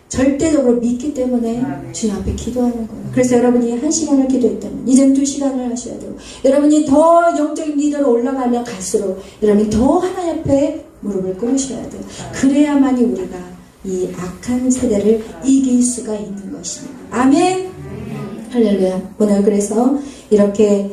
절대적으로 믿기 때문에 주님 앞에 기도하는 거예요. 그래서 여러분이 1시간을 기도했다면 이제는 2시간을 하셔야 되고 여러분이 더 영적인 리더로 올라가면 갈수록 여러분이 더 하나님 앞에 무릎을 꿇으셔야 돼요. 그래야만이 우리가 이 악한 세대를 이길 수가 있는 것입니다. 아멘. 할렐루야. 오늘 그래서 이렇게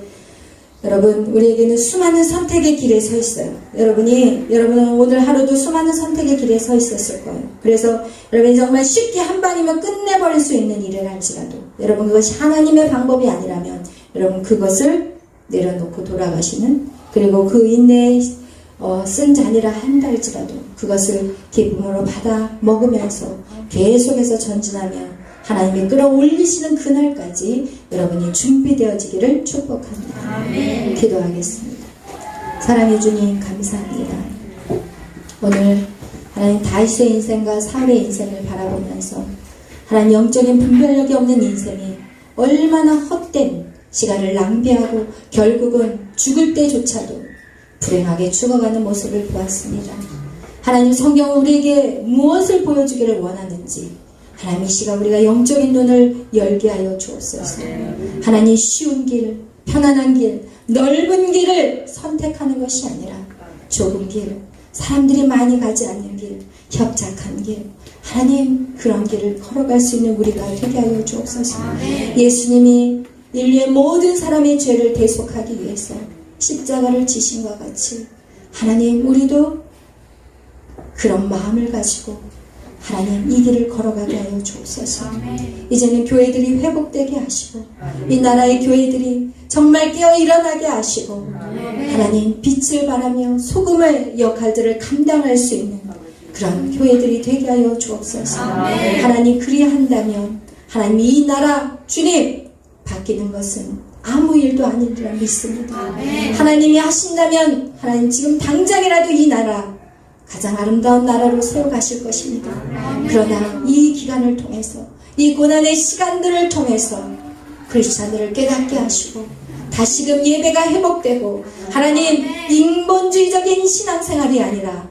여러분 우리에게는 수많은 선택의 길에 서 있어요. 여러분은 오늘 하루도 수많은 선택의 길에 서 있었을 거예요. 그래서 여러분이 정말 쉽게 한 방이면 끝내버릴 수 있는 일을 할지라도 여러분 그것이 하나님의 방법이 아니라면 여러분 그것을 내려놓고 돌아가시는 그리고 그 인내에 쓴 잔이라 한달지라도 그것을 기쁨으로 받아 먹으면서 계속해서 전진하며 하나님이 끌어올리시는 그날까지 여러분이 준비되어지기를 축복합니다. 아멘. 기도하겠습니다. 사랑해 주님 감사합니다. 오늘 하나님 다윗의 인생과 사울의 인생을 바라보면서 하나님 영적인 분별력이 없는 인생이 얼마나 헛된 시간을 낭비하고 결국은 죽을 때조차도 불행하게 죽어가는 모습을 보았습니다. 하나님 성경은 우리에게 무엇을 보여주기를 원하는지 하나님 이 시간 우리가 영적인 눈을 열게 하여 주옵소서. 하나님 쉬운 길, 편안한 길, 넓은 길을 선택하는 것이 아니라 좁은 길, 사람들이 많이 가지 않는 길, 협착한 길, 하나님 그런 길을 걸어갈 수 있는 우리가 되게 하여 주옵소서. 예수님이 인류의 모든 사람의 죄를 대속하기 위해서 십자가를 지심과 같이 하나님 우리도 그런 마음을 가지고 하나님 이 길을 걸어가게 하여 주옵소서. 이제는 교회들이 회복되게 하시고 이 나라의 교회들이 정말 깨어 일어나게 하시고 하나님 빛을 발하며 소금의 역할들을 감당할 수 있는 그런 교회들이 되게 하여 주옵소서. 하나님 그리한다면 하나님 이 나라 주님 바뀌는 것은 아무 일도 아니리라 믿습니다. 하나님이 하신다면 하나님 지금 당장이라도 이 나라 가장 아름다운 나라로 세워가실 것입니다. 그러나 이 기간을 통해서 이 고난의 시간들을 통해서 크리스찬들을 깨닫게 하시고 다시금 예배가 회복되고 하나님 인본주의적인 신앙생활이 아니라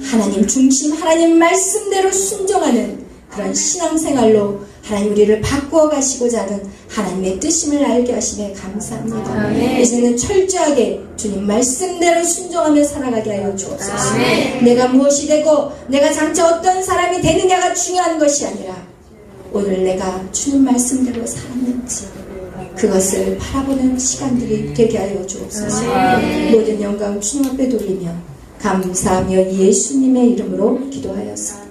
하나님 중심 하나님 말씀대로 순종하는 그런 신앙생활로 하나님 우리를 바꾸어 가시고자 하는 하나님의 뜻임을 알게 하시네 감사합니다. 이제는 철저하게 주님 말씀대로 순종하며 살아가게 하여 주옵소서. 내가 무엇이 되고 내가 장차 어떤 사람이 되느냐가 중요한 것이 아니라 오늘 내가 주님 말씀대로 살았는지 그것을 바라보는 시간들이 되게 하여 주옵소서. 모든 영광 주님 앞에 돌리며 감사하며 예수님의 이름으로 기도하였습니다.